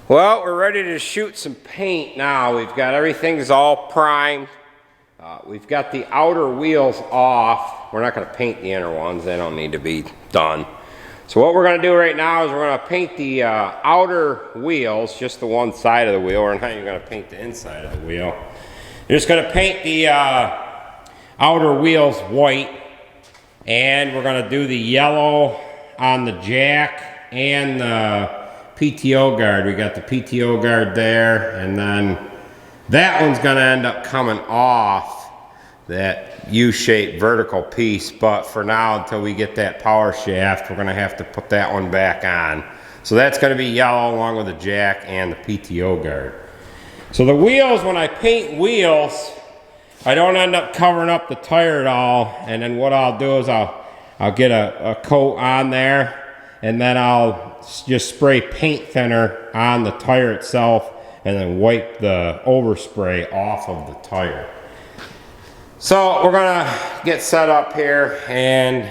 Well, we're ready to shoot some paint now. We've got everything's all primed. We've got the outer wheels off. We're not going to paint the inner ones. They don't need to be done. So what we're going to do right now is we're going to paint the outer wheels, just the one side of the wheel. We're not even going to paint the inside of the wheel. We're just going to paint the outer wheels white, and we're going to do the yellow on the jack and the PTO guard. We got the PTO guard there, and then that one's going to end up coming off that U-shaped vertical piece, but for now, until we get that power shaft, we're going to have to put that one back on. So that's going to be yellow along with the jack and the PTO guard. So the wheels, when I paint wheels, I don't end up covering up the tire at all, and then what I'll do is I'll get a coat on there, and then I'll just spray paint thinner on the tire itself and then wipe the overspray off of the tire. So we're gonna get set up here and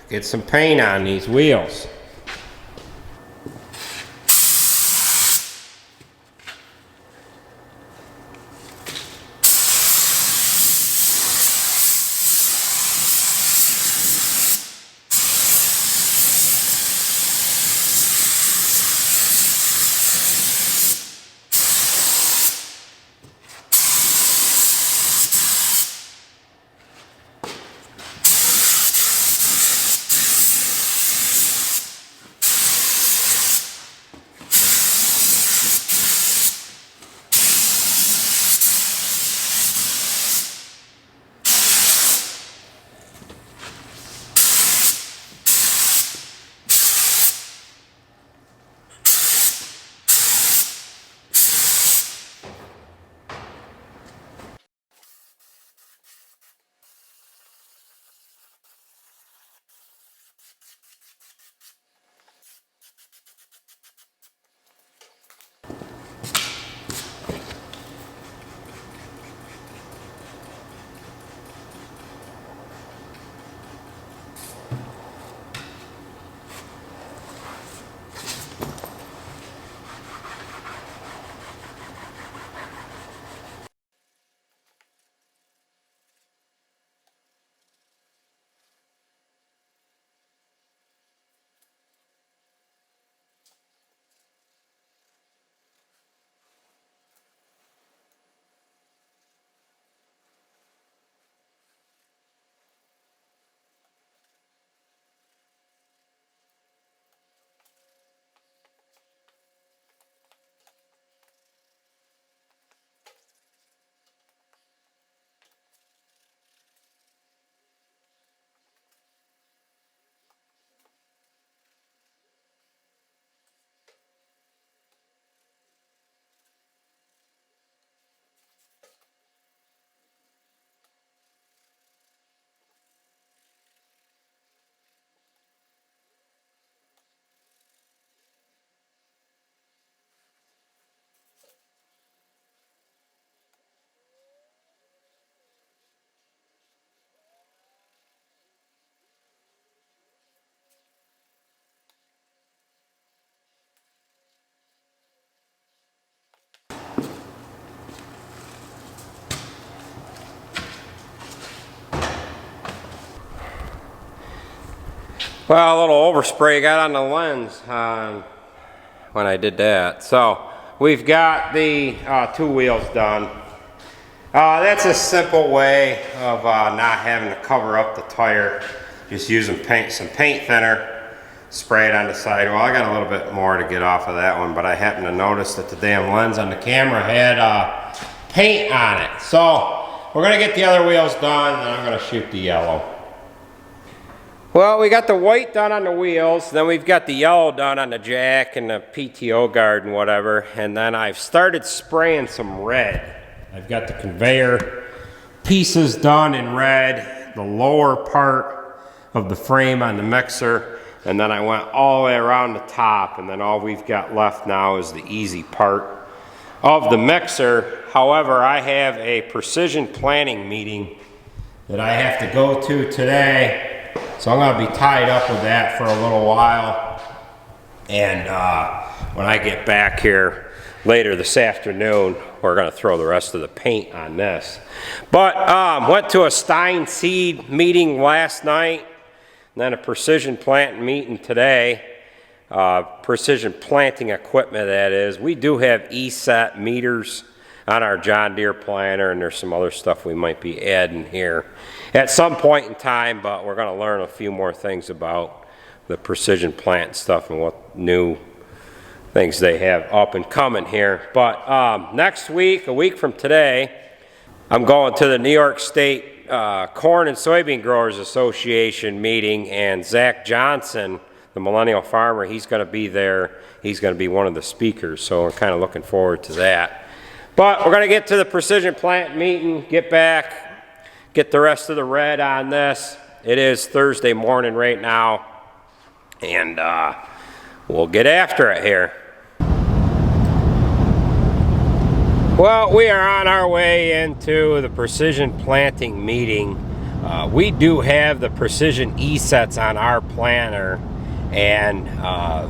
get some paint on these wheels. Well, a little overspray got on the lens when I did that. So we've got the two wheels done. That's a simple way of not having to cover up the tire. Just using some paint thinner, spray it on the side. Well, I got a little bit more to get off of that one, but I happened to notice that the damn lens on the camera had paint on it. So we're gonna get the other wheels done, and then I'm gonna shoot the yellow. Well, we got the white done on the wheels, then we've got the yellow done on the jack and the PTO guard and whatever, and then I've started spraying some red. I've got the conveyor pieces done in red, the lower part of the frame on the mixer, and then I went all the way around the top, and then all we've got left now is the easy part of the mixer. However, I have a precision planning meeting that I have to go to today. So I'm going to be tied up with that for a little while, and when I get back here later this afternoon, we're going to throw the rest of the paint on this. But went to a Stein Seed meeting last night, and then a precision plant meeting today. Precision planting equipment, that is. We do have ESET meters on our John Deere planter, and there's some other stuff we might be adding here at some point in time, but we're going to learn a few more things about the precision plant stuff and what new things they have up and coming here. But next week, a week from today, I'm going to the New York State Corn and Soybean Growers Association meeting, and Zach Johnson, the millennial farmer, he's going to be there. He's going to be one of the speakers, so we're kind of looking forward to that. But we're going to get to the precision plant meeting, get back, get the rest of the red on this. It is Thursday morning right now, and we'll get after it here. Well, we are on our way into the precision planting meeting. We do have the precision ESETs on our planter, and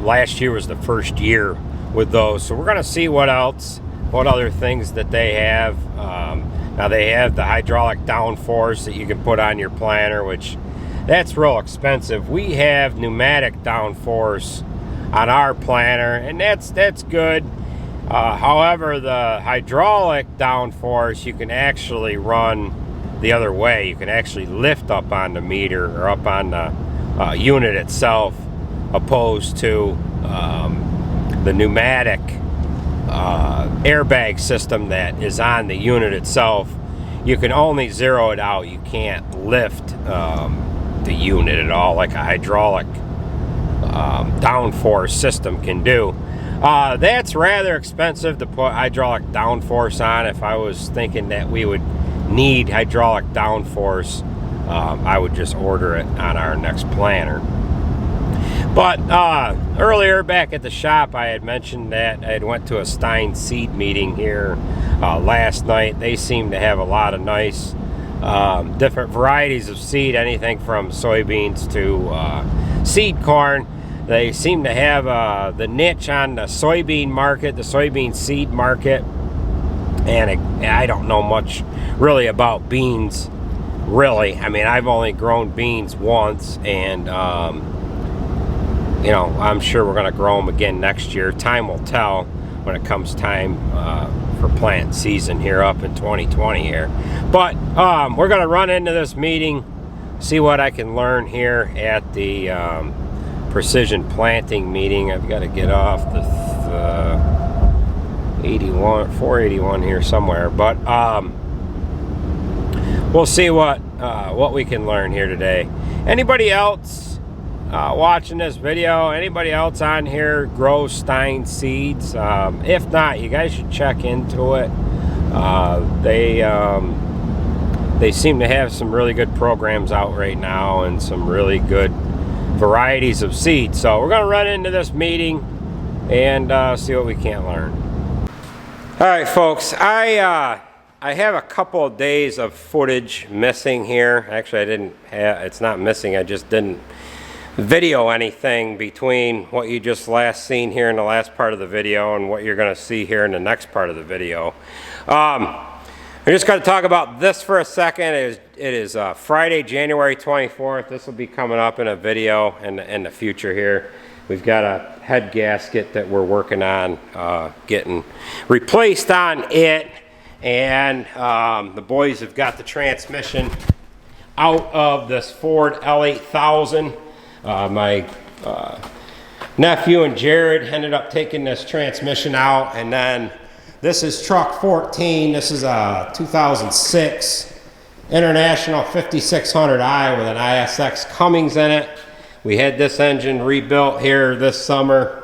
last year was the first year with those. So we're going to see what other things that they have. Now they have the hydraulic downforce that you can put on your planter, which that's real expensive. We have pneumatic downforce on our planter, and that's good. However, the hydraulic downforce you can actually run the other way. You can actually lift up on the meter or up on the unit itself, opposed to the pneumatic airbag system that is on the unit itself. You can only zero it out. You can't lift the unit at all like a hydraulic downforce system can do. That's rather expensive to put hydraulic downforce on. If I was thinking that we would need hydraulic downforce, I would just order it on our next planter. But earlier back at the shop, I had mentioned that I had went to a Stein Seed meeting here last night. They seem to have a lot of nice different varieties of seed, anything from soybeans to seed corn. They seem to have the niche on the soybean market, the soybean seed market. And I don't know much really about beans, really. I mean, I've only grown beans once, and you know, I'm sure we're going to grow them again next year. Time will tell when it comes time for plant season here up in 2020 here. But we're going to run into this meeting, see what I can learn here at the precision planting meeting. I've got to get off the 481 here somewhere, but we'll see what we can learn here today. Anybody else watching this video, anybody else on here grows Stein seeds? If not, you guys should check into it. They seem to have some really good programs out right now and some really good varieties of seeds. So we're going to run into this meeting and see what we can learn. All right, folks, I have a couple of days of footage missing here. Actually, it's not missing, I just didn't video anything between what you just last seen here in the last part of the video and what you're going to see here in the next part of the video. We're just going to talk about this for a second. It is Friday, January 24th. This will be coming up in a video in the future here. We've got a head gasket that we're working on getting replaced on it, and the boys have got the transmission out of this Ford L8000. My nephew and Jared ended up taking this transmission out, and then this is truck 14. This is a 2006 International 5600i with an ISX Cummins in it. We had this engine rebuilt here this summer,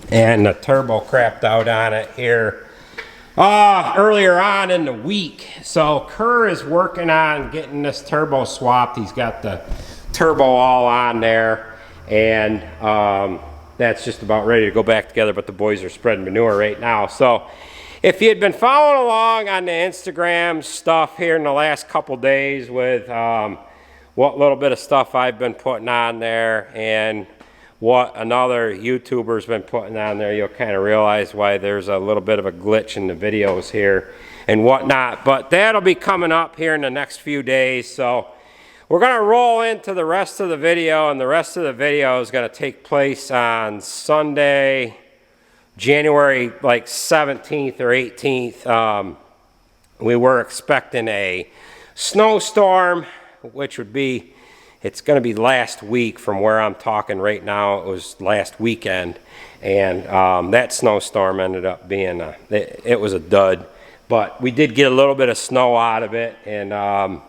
and the turbo crapped out on it here earlier on in the week. So Kerr is working on getting this turbo swapped. He's got the turbo all on there, and that's just about ready to go back together, but the boys are spreading manure right now. So if you had been following along on the Instagram stuff here in the last couple days with what little bit of stuff I've been putting on there and what another YouTuber's been putting on there, you'll kind of realize why there's a little bit of a glitch in the videos here and whatnot. But that'll be coming up here in the next few days. So we're going to roll into the rest of the video, and the rest of the video is going to take place on Sunday, January like 17th or 18th. We were expecting a snowstorm, which would be, it's going to be last week from where I'm talking right now. It was last weekend, and that snowstorm ended up being, it was a dud. But we did get a little bit of snow out of it, and I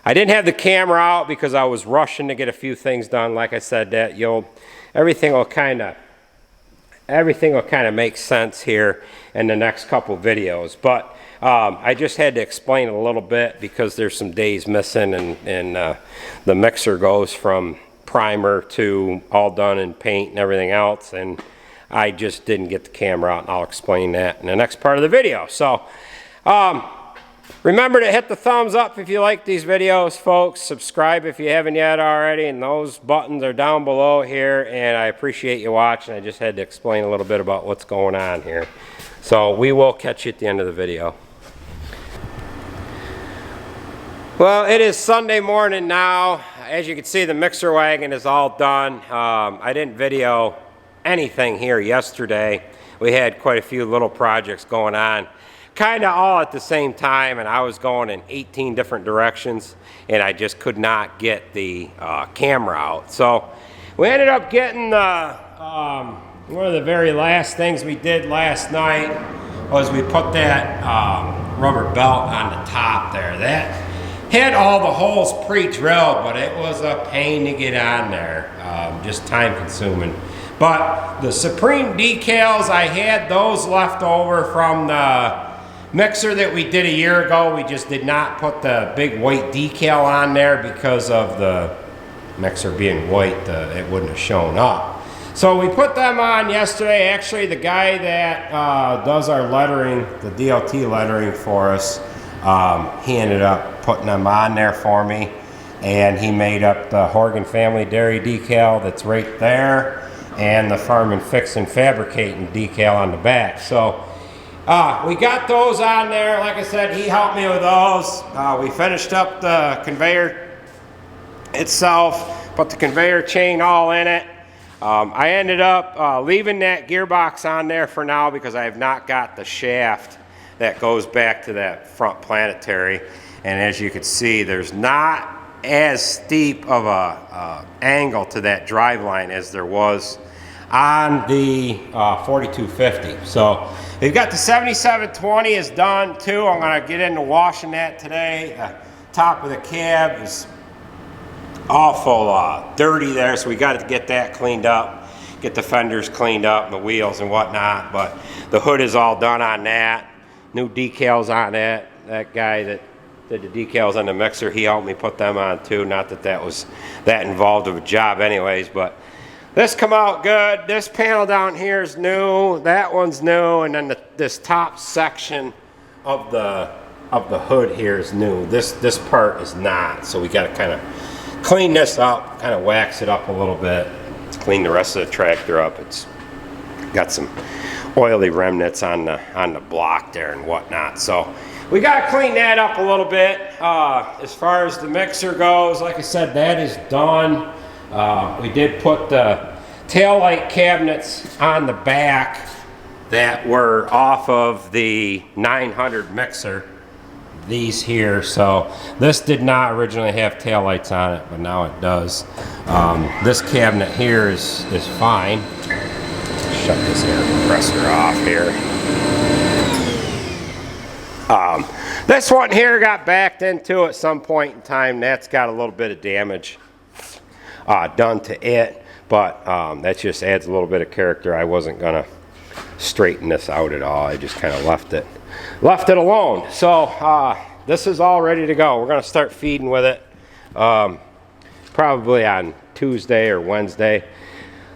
didn't have the camera out because I was rushing to get a few things done. Like I said, that everything will kind of make sense here in the next couple videos. But I just had to explain a little bit because there's some days missing, and the mixer goes from primer to all done in paint and everything else, and I just didn't get the camera out, and I'll explain that in the next part of the video. So remember to hit the thumbs up if you like these videos, folks. Subscribe if you haven't yet already, and those buttons are down below here, and I appreciate you watching. I just had to explain a little bit about what's going on here. So we will catch you at the end of the video. Well, it is Sunday morning now. As you can see, the mixer wagon is all done. I didn't video anything here yesterday. We had quite a few little projects going on, kind of all at the same time, and I was going in 18 different directions, and I just could not get the camera out. So we ended up getting one of the very last things we did last night was we put that rubber belt on the top there. That had all the holes pre-drilled, but it was a pain to get on there, just time consuming. But the Supreme decals, I had those left over from the mixer that we did a year ago. We just did not put the big white decal on there because of the mixer being white, it wouldn't have shown up. So we put them on yesterday. Actually, the guy that does our lettering, the DLT lettering for us, he ended up putting them on there for me, and he made up the Horgan Family Dairy decal that's right there, and the Farm and Fix and Fabricating decal on the back. So we got those on there. Like I said, he helped me with those. We finished up the conveyor itself, put the conveyor chain all in it. I ended up leaving that gearbox on there for now because I have not got the shaft that goes back to that front planetary. And as you can see, there's not as steep of a angle to that drive line as there was on the 4250. So we've got the 7720 is done too. I'm going to get into washing that today. The top of the cab is awful dirty there, so we got to get that cleaned up, get the fenders cleaned up, and the wheels and whatnot. But the hood is all done on that. New decals on that. That guy that did the decals on the mixer, he helped me put them on too. Not that that was that involved of a job anyways, but this come out good. This panel down here is new. That one's new, and then this top section of the hood here is new. This part is not, so we got to kind of clean this up, kind of wax it up a little bit, clean the rest of the tractor up. It's got some oily remnants on the block there and whatnot, so we got to clean that up a little bit. As far as the mixer goes, like I said, that is done. We did put the taillight cabinets on the back that were off of the 900 mixer, these here. So this did not originally have taillights on it, but now it does. This cabinet here is fine. Shut this air compressor off here. This one here got backed into at some point in time. That's got a little bit of damage done to it, but that just adds a little bit of character. I wasn't gonna straighten this out at all. I just kind of left it alone. So this is all ready to go. We're gonna start feeding with it probably on Tuesday or Wednesday.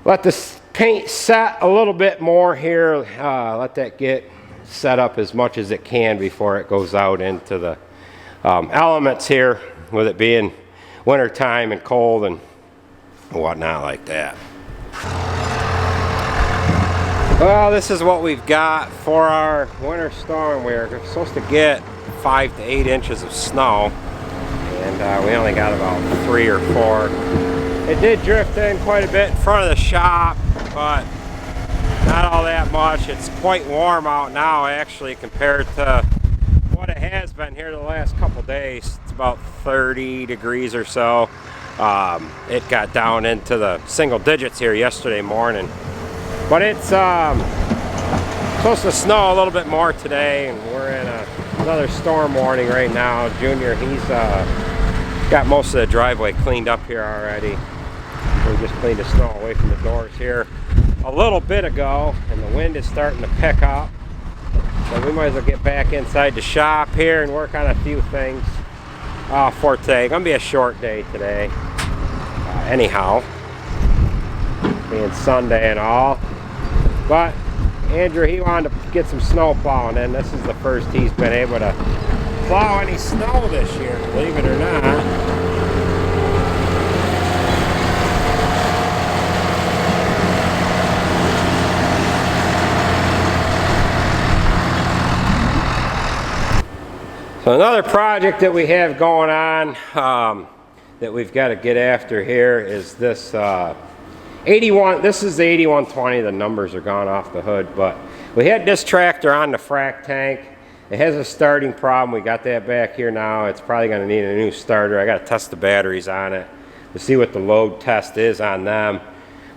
Let this paint set a little bit more here. Let that get set up as much as it can before it goes out into the elements here, with it being winter time and cold and whatnot like that. Well, this is what we've got for our winter storm. We're supposed to get 5 to 8 inches of snow, and we only got about 3 or 4. It did drift in quite a bit in front of the shop, but not all that much. It's quite warm out now, actually, compared to what it has been here the last couple days. It's about 30 degrees or so. It got down into the single digits here yesterday morning. But it's supposed to snow a little bit more today, and we're in another storm warning right now. Junior, he's got most of the driveway cleaned up here already. We just cleaned the snow away from the doors here a little bit ago, and the wind is starting to pick up. So we might as well get back inside the shop here and work on a few things for today. Gonna be a short day today, anyhow, being Sunday and all. But Andrew, he wanted to get some snow plowing in. This is the first he's been able to plow any snow this year, believe it or not. So another project that we have going on that we've got to get after here is this 81. This is the 8120. The numbers are gone off the hood, but we had this tractor on the frac tank. It has a starting problem. We got that back here now. It's probably going to need a new starter. I got to test the batteries on it to see what the load test is on them.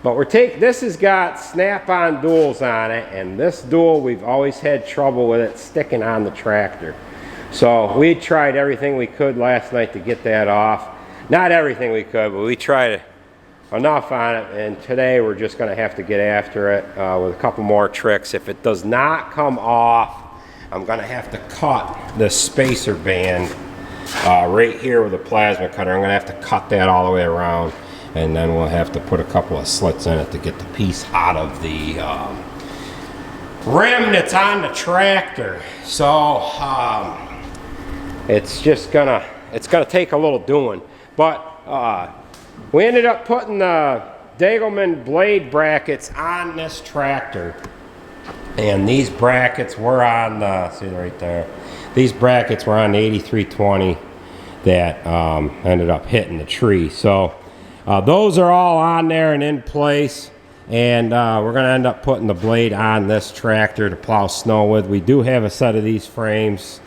But this has got snap-on duals on it, and this dual, we've always had trouble with it sticking on the tractor. So we tried everything we could last night to get that off. Not everything we could, but we tried enough on it, and today we're just going to have to get after it with a couple more tricks. If it does not come off, I'm going to have to cut the spacer band right here with a plasma cutter. I'm going to have to cut that all the way around, and then we'll have to put a couple of slits in it to get the piece out of the rim that's on the tractor. So it's gonna take a little doing, but we ended up putting the Degelman blade brackets on this tractor, and these brackets were on the, see right there, these brackets were on the 8320 that ended up hitting the tree. So those are all on there and in place, and we're going to end up putting the blade on this tractor to plow snow with. We do have a set of these frames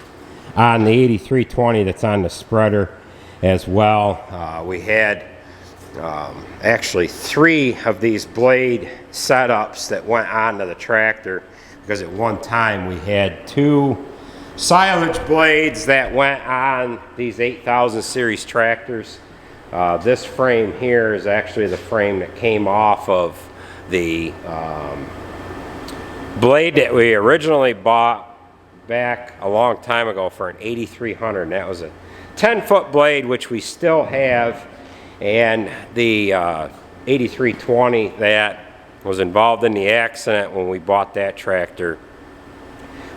on the 8320 that's on the spreader as well. We had actually 3 of these blade setups that went onto the tractor, because at one time we had 2 silage blades that went on these 8000 series tractors. This frame here is actually the frame that came off of the blade that we originally bought back a long time ago for an 8300, and that was a 10-foot blade, which we still have. And the 8320 that was involved in the accident when we bought that tractor,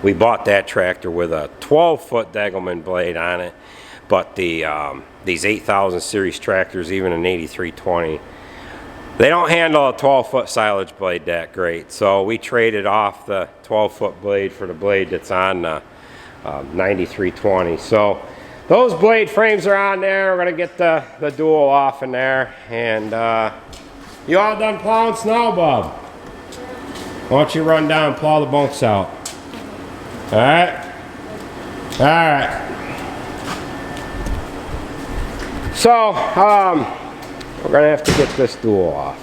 we bought that tractor with a 12-foot Degelman blade on it. But these 8000 series tractors, even an 8320, they don't handle a 12-foot silage blade that great. So we traded off the 12-foot blade for the blade that's on the 9320. So those blade frames are on there. We're going to get the dual off in there. And you all done plowing snow, bub? Why don't you run down and plow the bunks out? All right? All right. So, we're going to have to get this dual off.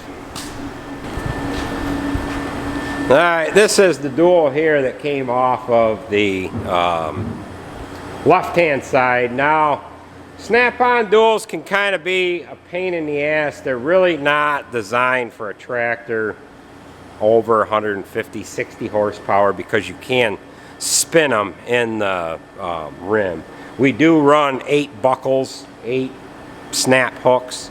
All right, this is the dual here that came off of the left-hand side. Now, snap-on duals can kind of be a pain in the ass. They're really not designed for a tractor over 150, 60 horsepower, because you can spin them in the rim. We do run 8 buckles, 8 snap hooks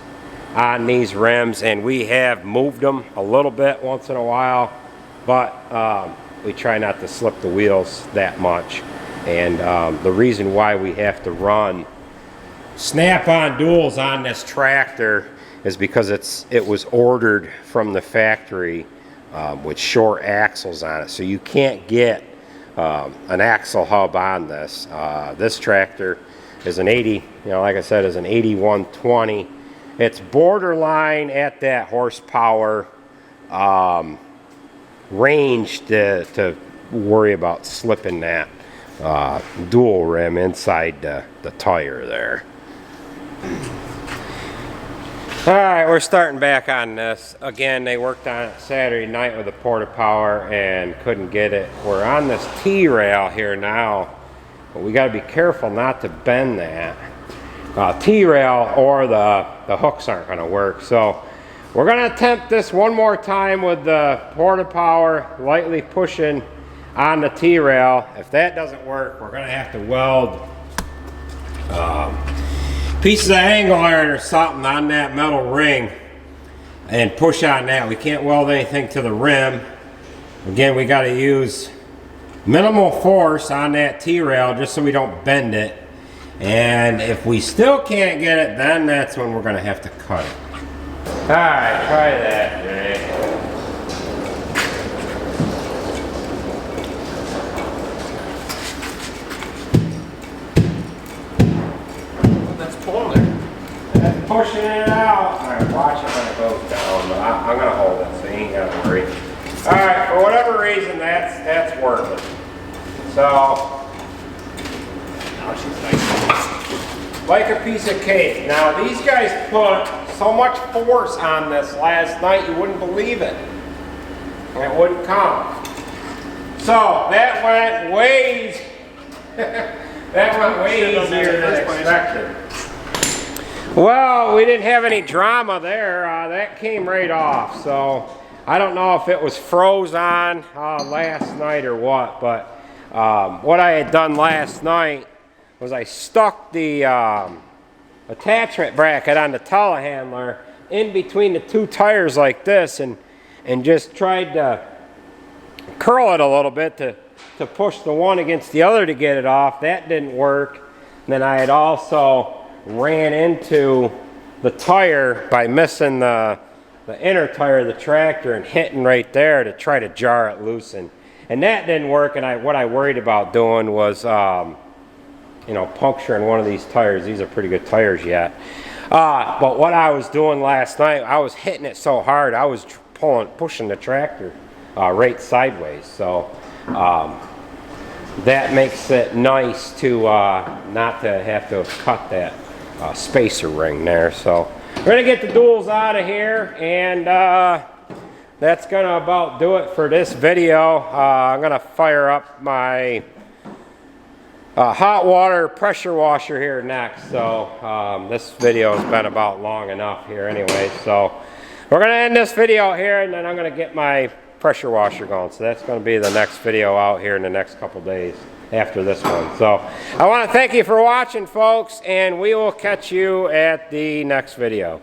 on these rims, and we have moved them a little bit once in a while, but we try not to slip the wheels that much. And the reason why we have to run snap-on duals on this tractor is because it was ordered from the factory with short axles on it, so you can't get an axle hub on this. This tractor is an 80, like I said, is an 8120. It's borderline at that horsepower range to worry about slipping that dual rim inside the tire there. Alright, we're starting back on this. Again, they worked on it Saturday night with a porta power and couldn't get it. We're on this T-rail here now, but we got to be careful not to bend that. T-rail or the hooks aren't going to work. So we're going to attempt this one more time with the porta power, lightly pushing on the T-rail. If that doesn't work, we're going to have to weld pieces of angle iron or something on that metal ring and push on that. We can't weld anything to the rim. Again, we got to use minimal force on that T-rail just so we don't bend it. And if we still can't get it, then that's when we're going to have to cut it. Alright, try that, Jay. Pushing it out. Alright, watch it when it goes down, but I'm going to hold it, so you ain't got to worry. Alright, for whatever reason, that's working. So, like a piece of cake. Now, these guys put so much force on this last night, you wouldn't believe it. It wouldn't come. So, that went way easier than expected. Well, we didn't have any drama there. That came right off. So I don't know if it was froze on last night or what, but what I had done last night was I stuck the attachment bracket on the telehandler in between the two tires like this and just tried to curl it a little bit to push the one against the other to get it off. That didn't work. And then I had also ran into the tire by missing the inner tire of the tractor and hitting right there to try to jar it loose, and that didn't work. And what I worried about doing was puncturing one of these tires. These are pretty good tires yet, but what I was doing last night, I was hitting it so hard I was pushing the tractor right sideways. So that makes it nice to not to have to cut that spacer ring there. So we're gonna get the duals out of here, and that's gonna about do it for this video. I'm gonna fire up my hot water pressure washer here next. So this video has been about long enough here anyway, so we're gonna end this video here, and then I'm gonna get my pressure washer going. So that's gonna be the next video out here in the next couple days after this one. So I want to thank you for watching, folks, and we will catch you at the next video.